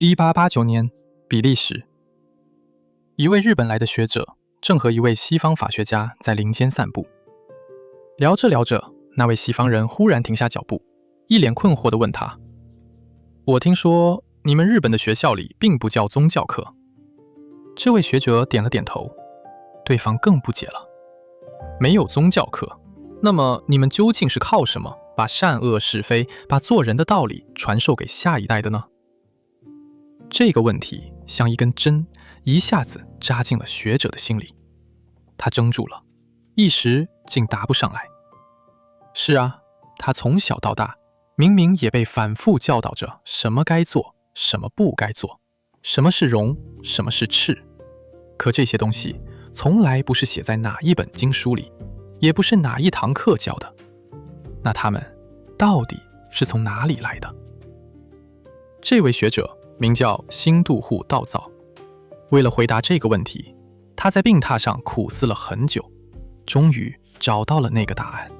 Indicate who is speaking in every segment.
Speaker 1: 1889年，比利时，一位日本来的学者正和一位西方法学家在林间散步。聊着聊着，那位西方人忽然停下脚步，一脸困惑地问他：“我听说你们日本的学校里并不教宗教课。”这位学者点了点头，对方更不解了：“没有宗教课，那么你们究竟是靠什么把善恶是非、把做人的道理传授给下一代的呢？”这个问题像一根针，一下子扎进了学者的心里。他怔住了，一时竟答不上来。是啊，他从小到大，明明也被反复教导着什么该做，什么不该做，什么是荣，什么是赤。可这些东西从来不是写在哪一本经书里，也不是哪一堂课教的。那他们到底是从哪里来的？这位学者名叫新渡户道造。为了回答这个问题，他在病榻上苦思了很久，终于找到了那个答案。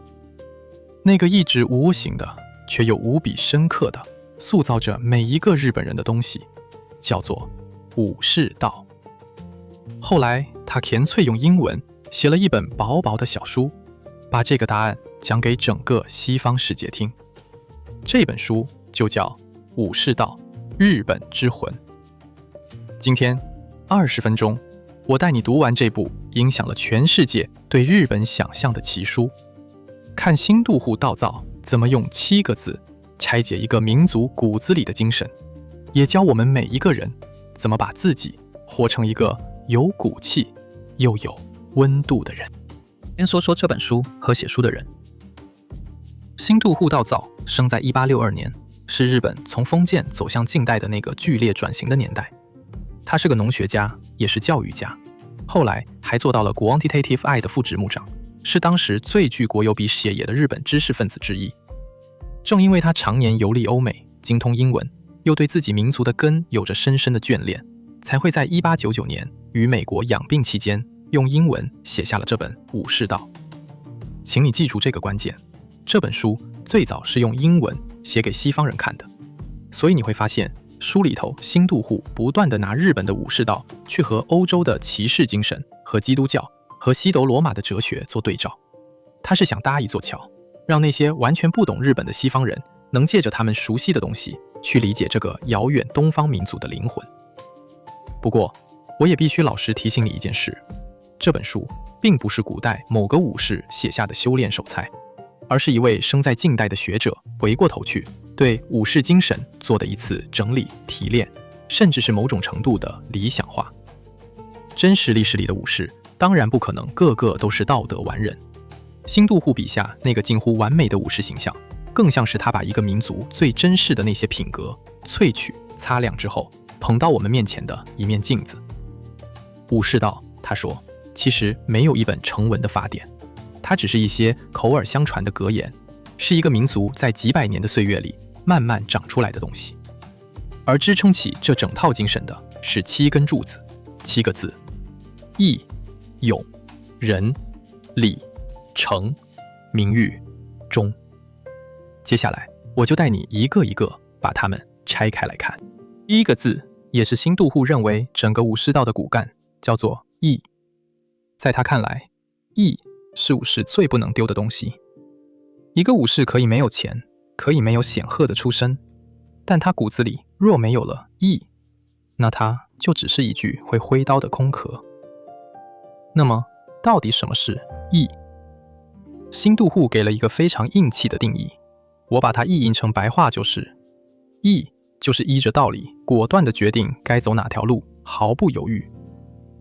Speaker 1: 那个一直无形的，却又无比深刻的塑造着每一个日本人的东西，叫做武士道。后来他干脆用英文写了一本薄薄的小书，把这个答案讲给整个西方世界听。这本书就叫《武士道：日本之魂》。今天20分钟，我带你读完这部影响了全世界对日本想象的奇书，看新渡户道造怎么用7个字拆解一个民族骨子里的精神，也教我们每一个人怎么把自己活成一个有骨气又有温度的人。先说说这本书和写书的人。新渡户道造生在1862年，是日本从封建走向近代的那个剧烈转型的年代。他是个农学家，也是教育家，后来还做到了 Quantitative Eye 的副职牧长，是当时最具国有比视野的日本知识分子之一。正因为他常年游历欧美，精通英文，又对自己民族的根有着深深的眷恋，才会在1899年于美国养病期间用英文写下了这本《武士道》。请你记住这个关键，这本书最早是用英文写给西方人看的，所以你会发现书里头新渡户不断地拿日本的武士道去和欧洲的骑士精神和基督教和西德罗马的哲学做对照。他是想搭一座桥，让那些完全不懂日本的西方人能借着他们熟悉的东西去理解这个遥远东方民族的灵魂。不过我也必须老实提醒你一件事，这本书并不是古代某个武士写下的修炼手册，而是一位生在近代的学者回过头去对武士精神做的一次整理提炼，甚至是某种程度的理想化。真实历史里的武士当然不可能个个都是道德完人，新渡户笔下那个近乎完美的武士形象，更像是他把一个民族最珍视的那些品格萃取擦亮之后捧到我们面前的一面镜子。武士道，他说，其实没有一本成文的法典，它只是一些口耳相传的格言，是一个民族在几百年的岁月里慢慢长出来的东西。而支撑起这整套精神的是7根柱子，7个字：义、勇、仁、礼、诚、名誉、忠。接下来我就带你一个一个把它们拆开来看。第一个字，也是新渡户认为整个武士道的骨干，叫做义。在他看来，义是武士最不能丢的东西。一个武士可以没有钱，可以没有显赫的出身，但他骨子里若没有了义，那他就只是一具会挥刀的空壳。那么到底什么是义？新渡户给了一个非常硬气的定义，我把它意译成白话就是：义就是依着道理果断地决定该走哪条路，毫不犹豫，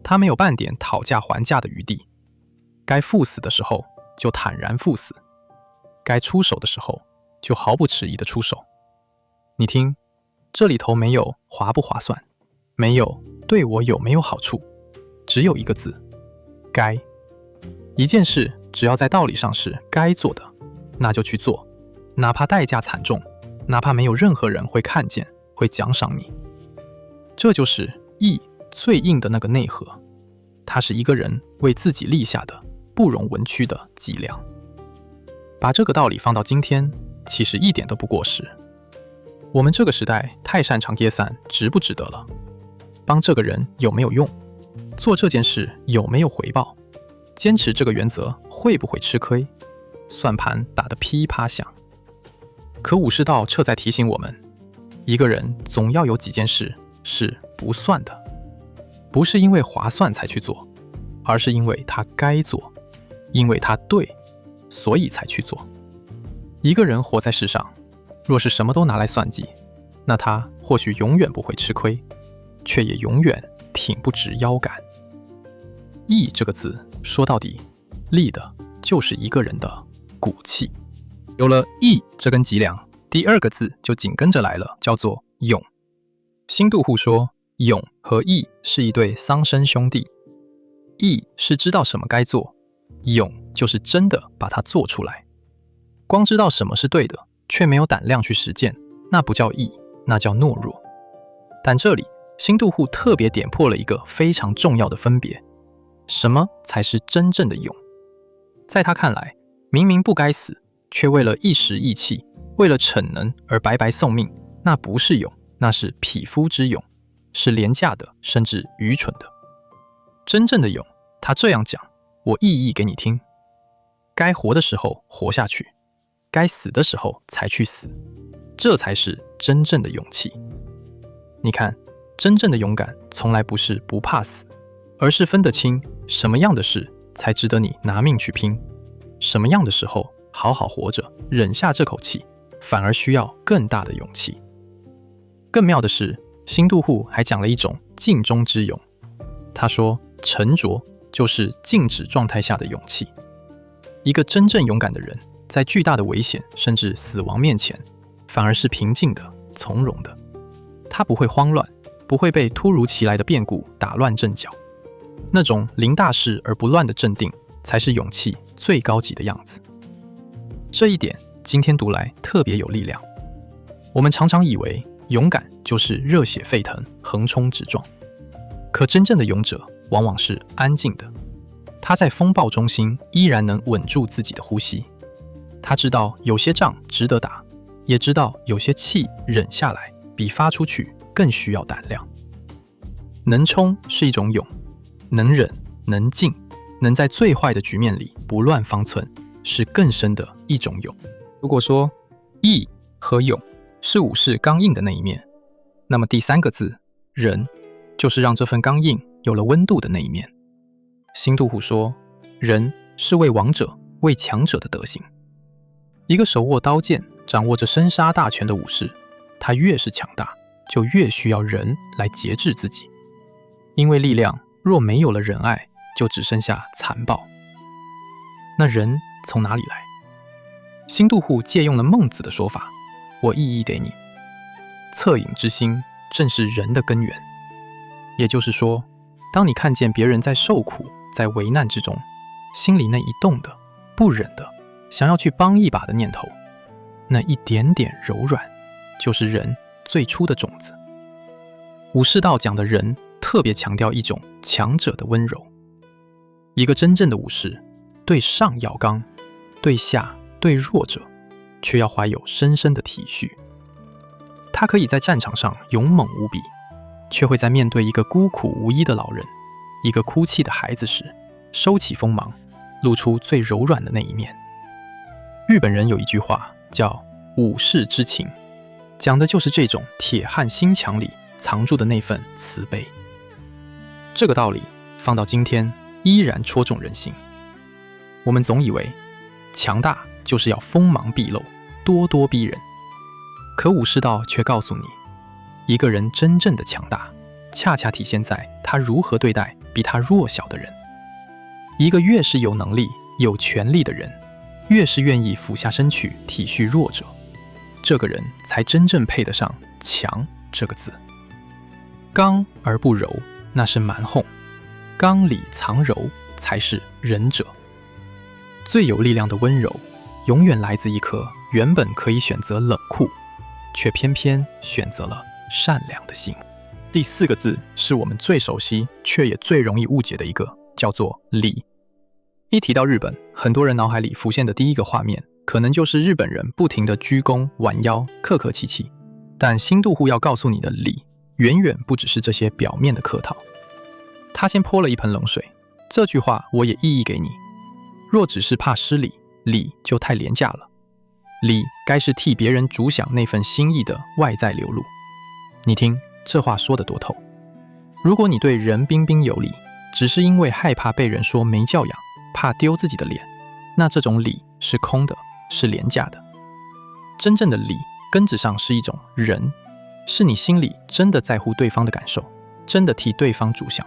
Speaker 1: 他没有半点讨价还价的余地，该赴死的时候就坦然赴死，该出手的时候就毫不迟疑地出手。你听，这里头没有划不划算，没有对我有没有好处，只有一个字：该。一件事只要在道理上是该做的，那就去做，哪怕代价惨重，哪怕没有任何人会看见，会奖赏你。这就是义最硬的那个内核，它是一个人为自己立下的不容紊曲的脊梁。把这个道理放到今天，其实一点都不过时。我们这个时代太擅长噎散值不值得了，帮这个人有没有用，做这件事有没有回报，坚持这个原则会不会吃亏，算盘打得噼啪响。可武士道却在提醒我们，一个人总要有几件事是不算的，不是因为划算才去做，而是因为他该做，因为他对，所以才去做。一个人活在世上，若是什么都拿来算计，那他或许永远不会吃亏，却也永远挺不直腰杆。义这个字说到底，立的就是一个人的骨气。有了义这根脊梁，第二个字就紧跟着来了，叫做勇。新杜户说，勇和义是一对丧生兄弟。义是知道什么该做，勇就是真的把它做出来。光知道什么是对的，却没有胆量去实践，那不叫义，那叫懦弱。但这里新杜户特别点破了一个非常重要的分别，什么才是真正的勇？在他看来，明明不该死，却为了一时义气，为了逞能而白白送命，那不是勇，那是匹夫之勇，是廉价的，甚至愚蠢的。真正的勇，他这样讲，我意译给你听：该活的时候活下去，该死的时候才去死，这才是真正的勇气。你看，真正的勇敢从来不是不怕死，而是分得清什么样的事才值得你拿命去拼，什么样的时候好好活着，忍下这口气，反而需要更大的勇气。更妙的是，新杜户还讲了一种静中之勇。他说，沉着就是静止状态下的勇气。一个真正勇敢的人，在巨大的危险甚至死亡面前，反而是平静的、从容的。他不会慌乱，不会被突如其来的变故打乱阵脚。那种临大事而不乱的镇定，才是勇气最高级的样子。这一点今天读来特别有力量。我们常常以为勇敢就是热血沸腾、横冲直撞，可真正的勇者往往是安静的。他在风暴中心依然能稳住自己的呼吸。他知道有些仗值得打，也知道有些气忍下来比发出去更需要胆量。能冲是一种勇，能忍、能静，能在最坏的局面里不乱方寸，是更深的一种勇。如果说义和勇是武士刚硬的那一面，那么第三个字仁，就是让这份刚硬有了温度的那一面。新杜户说，仁是为王者、为强者的德行。一个手握刀剑、掌握着生杀大权的武士，他越是强大，就越需要仁来节制自己。因为力量若没有了仁爱，就只剩下残暴。那仁从哪里来？新杜户借用了孟子的说法，我意译给你：恻隐之心正是仁的根源。也就是说，当你看见别人在受苦、在危难之中，心里那一动的、不忍的、想要去帮一把的念头，那一点点柔软，就是仁最初的种子。武士道讲的仁，特别强调一种强者的温柔。一个真正的武士，对上要刚，对下、对弱者，却要怀有深深的体恤。他可以在战场上勇猛无比，却会在面对一个孤苦无依的老人、一个哭泣的孩子时，收起锋芒，露出最柔软的那一面。日本人有一句话叫武士之情，讲的就是这种铁汉心墙里藏住的那份慈悲。这个道理放到今天依然戳中人心。我们总以为强大就是要锋芒毕露，咄咄逼人，可武士道却告诉你，一个人真正的强大，恰恰体现在他如何对待比他弱小的人。一个越是有能力、有权力的人，越是愿意俯下身去体恤弱者，这个人才真正配得上强这个字。刚而不柔，那是蛮横；刚里藏柔，才是仁者。最有力量的温柔，永远来自一颗原本可以选择冷酷，却偏偏选择了善良的心。第四个字是我们最熟悉却也最容易误解的一个，叫做礼。一提到日本，很多人脑海里浮现的第一个画面，可能就是日本人不停地鞠躬、弯腰、客客气气。但新杜户要告诉你的理，远远不只是这些表面的客套。他先泼了一盆冷水，这句话我也意译给你。若只是怕失礼，礼就太廉价了。礼该是替别人着想那份心意的外在流露。你听这话说得多透。如果你对人彬彬有礼，只是因为害怕被人说没教养，怕丢自己的脸，那这种礼是空的，是廉价的。真正的礼根子上是一种仁，是你心里真的在乎对方的感受，真的替对方着想。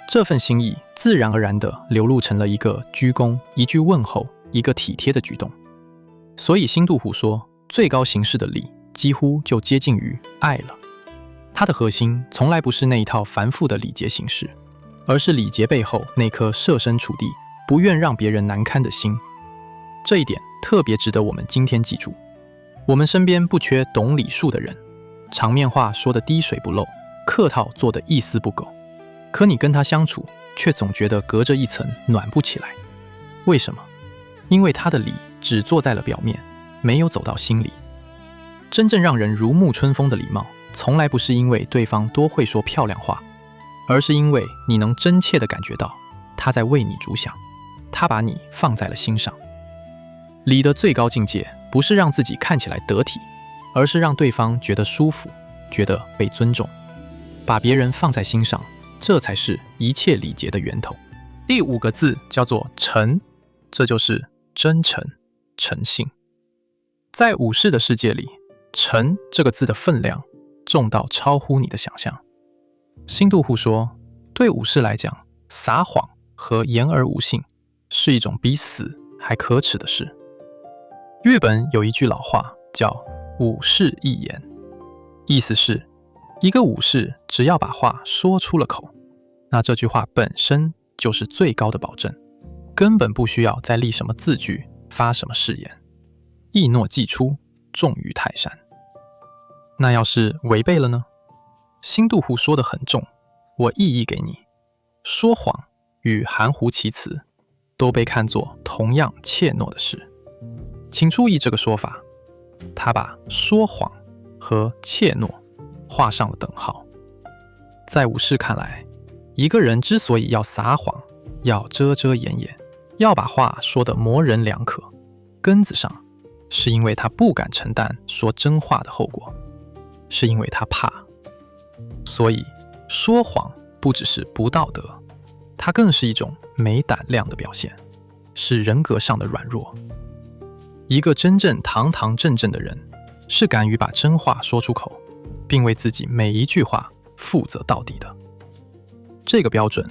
Speaker 1: 这份心意自然而然地流露成了一个鞠躬，一句问候，一个体贴的举动。所以新杜虎说，最高形式的礼几乎就接近于爱了。它的核心从来不是那一套繁复的礼节形式，而是礼节背后那颗设身处地不愿让别人难堪的心。这一点特别值得我们今天记住。我们身边不缺懂礼数的人，场面话说得滴水不漏，客套做得一丝不苟，可你跟他相处却总觉得隔着一层暖不起来。为什么？因为他的礼只做在了表面，没有走到心里。真正让人如沐春风的礼貌，从来不是因为对方多会说漂亮话，而是因为你能真切地感觉到他在为你着想，他把你放在了心上。礼的最高境界不是让自己看起来得体，而是让对方觉得舒服，觉得被尊重。把别人放在心上，这才是一切礼节的源头。第5个字叫做诚，这就是真诚、诚信。在武士的世界里，诚这个字的分量重到超乎你的想象。新杜户说，对武士来讲，撒谎和言而无信是一种比死还可耻的事。日本有一句老话叫武士一言，意思是一个武士只要把话说出了口，那这句话本身就是最高的保证，根本不需要再立什么字据，发什么誓言。一诺既出，重于泰山。那要是违背了呢？新杜户说得很重，我意译给你。说谎与含糊其辞都被看作同样怯懦的事。请注意这个说法，他把说谎和怯懦画上了等号。在武士看来，一个人之所以要撒谎，要遮遮掩掩，要把话说得模棱两可，根子上是因为他不敢承担说真话的后果，是因为他怕。所以说谎不只是不道德，它更是一种没胆量的表现，是人格上的软弱。一个真正堂堂正正的人，是敢于把真话说出口，并为自己每一句话负责到底的。这个标准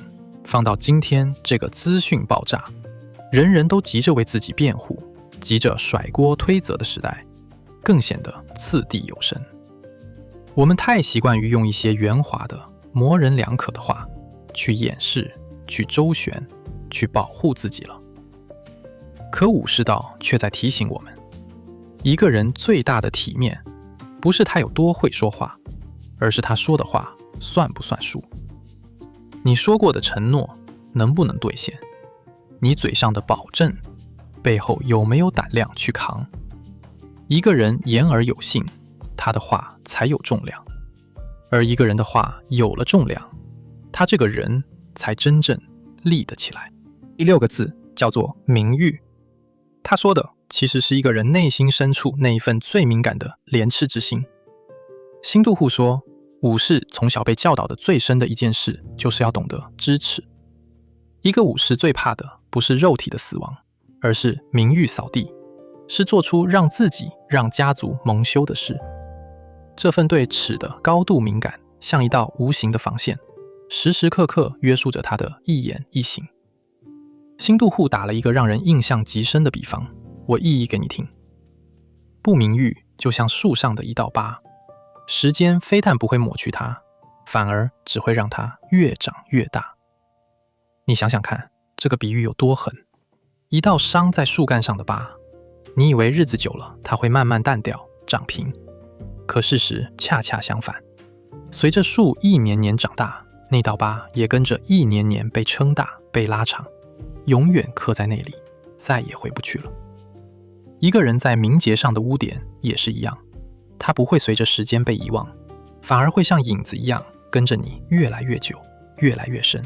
Speaker 1: 放到今天这个资讯爆炸，人人都急着为自己辩护，急着甩锅推责的时代，更显得掷地有声。我们太习惯于用一些圆滑的、模棱两可的话去掩饰、去周旋、去保护自己了。可武士道却在提醒我们，一个人最大的体面，不是他有多会说话，而是他说的话算不算数。你说过的承诺能不能兑现？你嘴上的保证背后有没有胆量去扛？一个人言而有信，他的话才有重量，而一个人的话有了重量，他这个人才真正立得起来。第6个字叫做名誉。他说的其实是一个人内心深处那一份最敏感的廉耻之心。新杜户说，武士从小被教导的最深的一件事，就是要懂得知耻。一个武士最怕的不是肉体的死亡，而是名誉扫地，是做出让自己、让家族蒙羞的事。这份对耻的高度敏感，像一道无形的防线，时时刻刻约束着他的一言一行。新杜户打了一个让人印象极深的比方，我意译给你听。不名誉就像树上的一道疤，时间非但不会抹去它，反而只会让它越长越大。你想想看，这个比喻有多狠？一道伤在树干上的疤，你以为日子久了它会慢慢淡掉、长平，可事实恰恰相反。随着树一年年长大，那道疤也跟着一年年被撑大、被拉长，永远刻在那里，再也回不去了。一个人在名节上的污点也是一样，它不会随着时间被遗忘，反而会像影子一样跟着你越来越久，越来越深。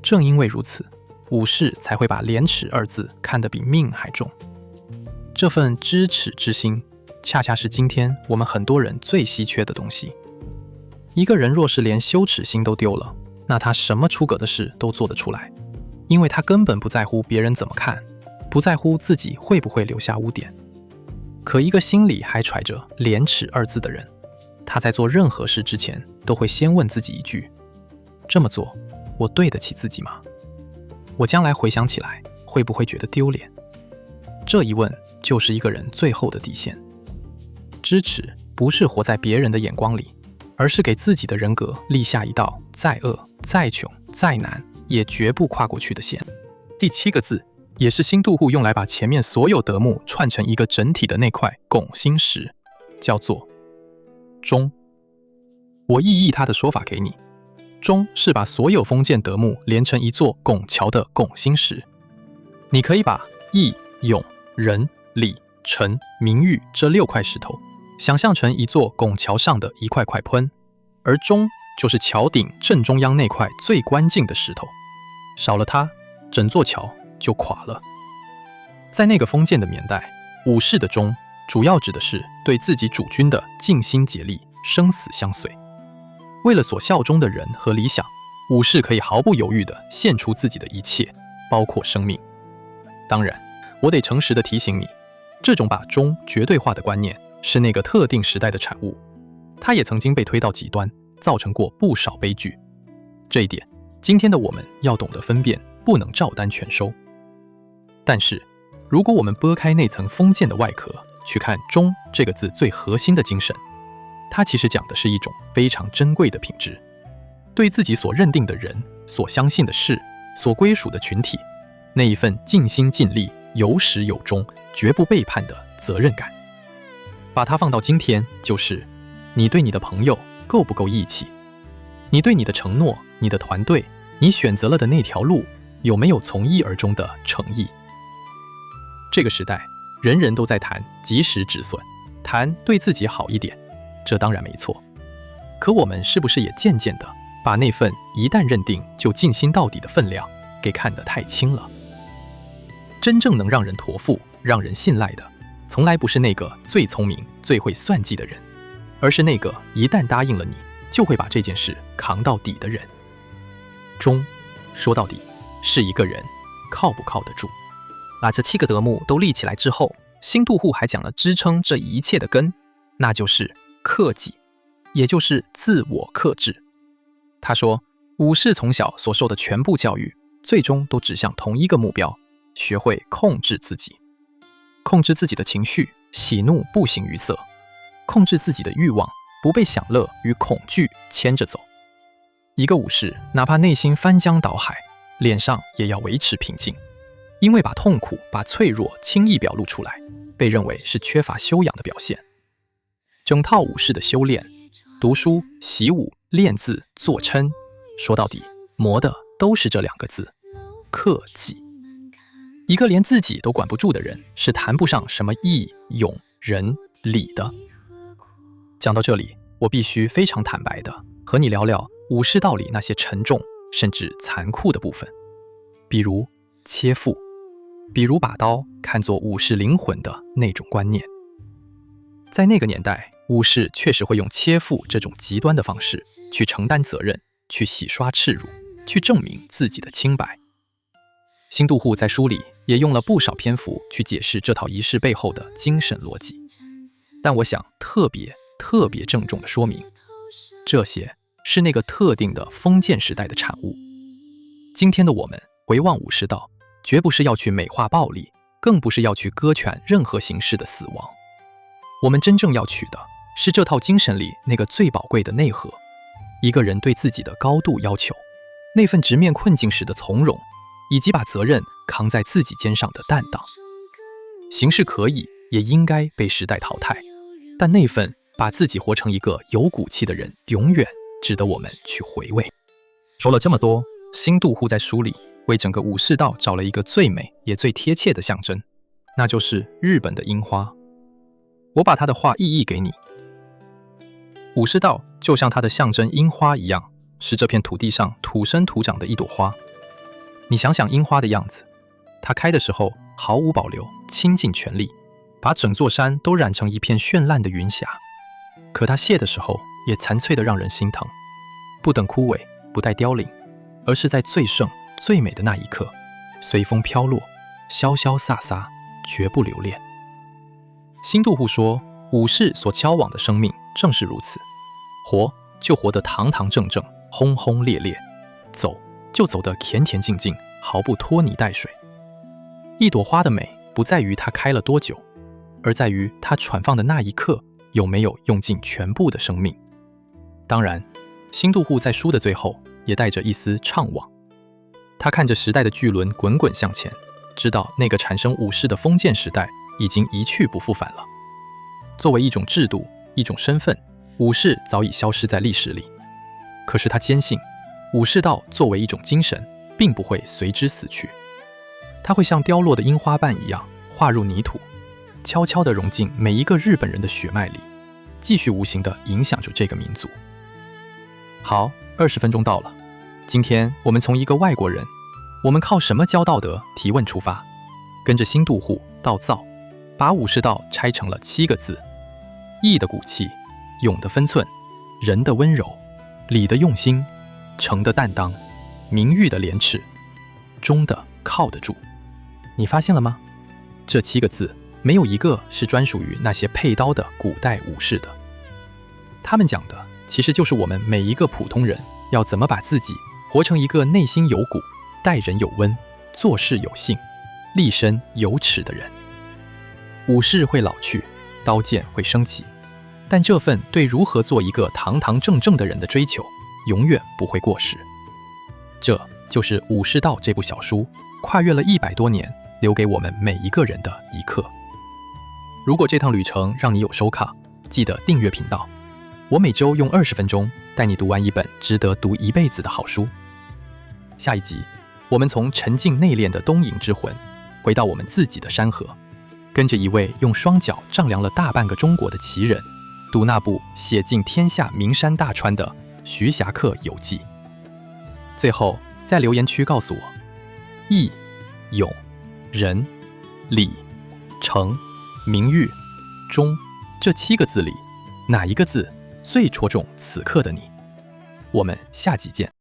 Speaker 1: 正因为如此，武士才会把廉耻二字看得比命还重。这份知耻之心，恰恰是今天我们很多人最稀缺的东西。一个人若是连羞耻心都丢了，那他什么出格的事都做得出来，因为他根本不在乎别人怎么看，不在乎自己会不会留下污点。可一个心里还揣着廉耻二字的人，他在做任何事之前都会先问自己一句：这么做我对得起自己吗？我将来回想起来会不会觉得丢脸？这一问就是一个人最后的底线。知耻不是活在别人的眼光里，而是给自己的人格立下一道再恶、再穷、再难也绝不跨过去的线。第7个字，也是新杜户用来把前面所有德目串成一个整体的那块拱心石，叫做忠。我意译它的说法给你，忠是把所有封建德目连成一座拱桥的拱心石。你可以把义、勇、仁、礼、诚、名誉这6块石头想象成一座拱桥上的一块块喷，而忠就是桥顶正中央那块最关键的石头，少了它，整座桥就垮了。在那个封建的年代，武士的忠主要指的是对自己主君的尽心竭力、生死相随。为了所效忠的人和理想，武士可以毫不犹豫地献出自己的一切，包括生命。当然，我得诚实地提醒你，这种把忠绝对化的观念是那个特定时代的产物，它也曾经被推到极端，造成过不少悲剧。这一点，今天的我们要懂得分辨，不能照单全收。但是，如果我们拨开那层封建的外壳，去看忠这个字最核心的精神，它其实讲的是一种非常珍贵的品质，对自己所认定的人、所相信的事、所归属的群体，那一份尽心尽力、有始有终、绝不背叛的责任感。把它放到今天，就是你对你的朋友够不够义气？你对你的承诺、你的团队、你选择了的那条路，有没有从一而终的诚意？这个时代，人人都在谈及时止损，谈对自己好一点，这当然没错。可我们是不是也渐渐地把那份一旦认定就尽心到底的分量给看得太轻了？真正能让人托付、让人信赖的，从来不是那个最聪明、最会算计的人，而是那个一旦答应了你，就会把这件事扛到底的人。忠，说到底，是一个人靠不靠得住。把这7个德目都立起来之后，新杜户还讲了支撑这一切的根，那就是克己，也就是自我克制。他说，武士从小所受的全部教育，最终都指向同一个目标，学会控制自己。控制自己的情绪，喜怒不形于色；控制自己的欲望，不被享乐与恐惧牵着走。一个武士，哪怕内心翻江倒海，脸上也要维持平静，因为把痛苦、把脆弱轻易表露出来，被认为是缺乏修养的表现。整套武士的修炼，读书、习武、练字、做称，说到底，磨的都是这2个字：克己。一个连自己都管不住的人，是谈不上什么义、勇、仁、礼的。讲到这里，我必须非常坦白的和你聊聊武士道里那些沉重甚至残酷的部分，比如切腹，比如把刀看作武士灵魂的那种观念。在那个年代，武士确实会用切腹这种极端的方式去承担责任，去洗刷耻辱，去证明自己的清白。新杜户在书里也用了不少篇幅去解释这套仪式背后的精神逻辑，但我想特别郑重地说明，这些是那个特定的封建时代的产物。今天的我们回望武士道，绝不是要去美化暴力，更不是要去歌权任何形式的死亡。我们真正要取的是这套精神里那个最宝贵的内核，一个人对自己的高度要求，那份直面困境时的从容，以及把责任扛在自己肩上的担当。形式可以也应该被时代淘汰，但那份把自己活成一个有骨气的人，永远值得我们去回味。说了这么多，新杜户在书里为整个武士道找了一个最美也最贴切的象征，那就是日本的樱花。我把他的话意译给你，武士道就像它的象征樱花一样，是这片土地上土生土长的一朵花。你想想樱花的样子，它开的时候毫无保留，倾尽全力，把整座山都染成一片绚烂的云霞。可它谢的时候，也残脆得让人心疼，不等枯萎，不待凋零，而是在最盛最美的那一刻，随风飘落，潇潇洒洒，绝不留恋。新杜户说，武士所交往的生命正是如此，活就活得堂堂正正，轰轰烈烈，走就走得恬恬静静，毫不拖泥带水。一朵花的美不在于它开了多久，而在于它绽放的那一刻有没有用尽全部的生命。当然，新杜户在书的最后也带着一丝怅惘。他看着时代的巨轮滚滚向前，知道那个产生武士的封建时代已经一去不复返了。作为一种制度，一种身份，武士早已消失在历史里。可是他坚信，武士道作为一种精神，并不会随之死去。它会像凋落的樱花瓣一样化入泥土，悄悄地融进每一个日本人的血脉里，继续无形地影响着这个民族。好，20分钟到了。今天我们从一个外国人，我们靠什么教道德提问出发，跟着新杜户到造，把武士道拆成了7个字：义的骨气，勇的分寸，仁的温柔，礼的用心，诚的担当，名誉的廉耻，忠的靠得住。你发现了吗？这7个字没有一个是专属于那些佩刀的古代武士的。他们讲的其实就是我们每一个普通人要怎么把自己活成一个内心有骨、待人有温、做事有信、立身有耻的人。武士会老去，刀剑会升起，但这份对如何做一个堂堂正正的人的追求，永远不会过时。这就是《武士道》这部小书跨越了100多年，留给我们每一个人的一课。如果这趟旅程让你有收获，记得订阅频道。我每周用20分钟带你读完一本值得读一辈子的好书。下一集，我们从沉静内敛的东瀛之魂，回到我们自己的山河，跟着一位用双脚丈量了大半个中国的奇人，读那部写尽天下名山大川的《徐霞客游记》。最后，在留言区告诉我，义、勇、仁、礼、诚、名誉、忠这7个字里，哪一个字最戳中此刻的你？我们下集见。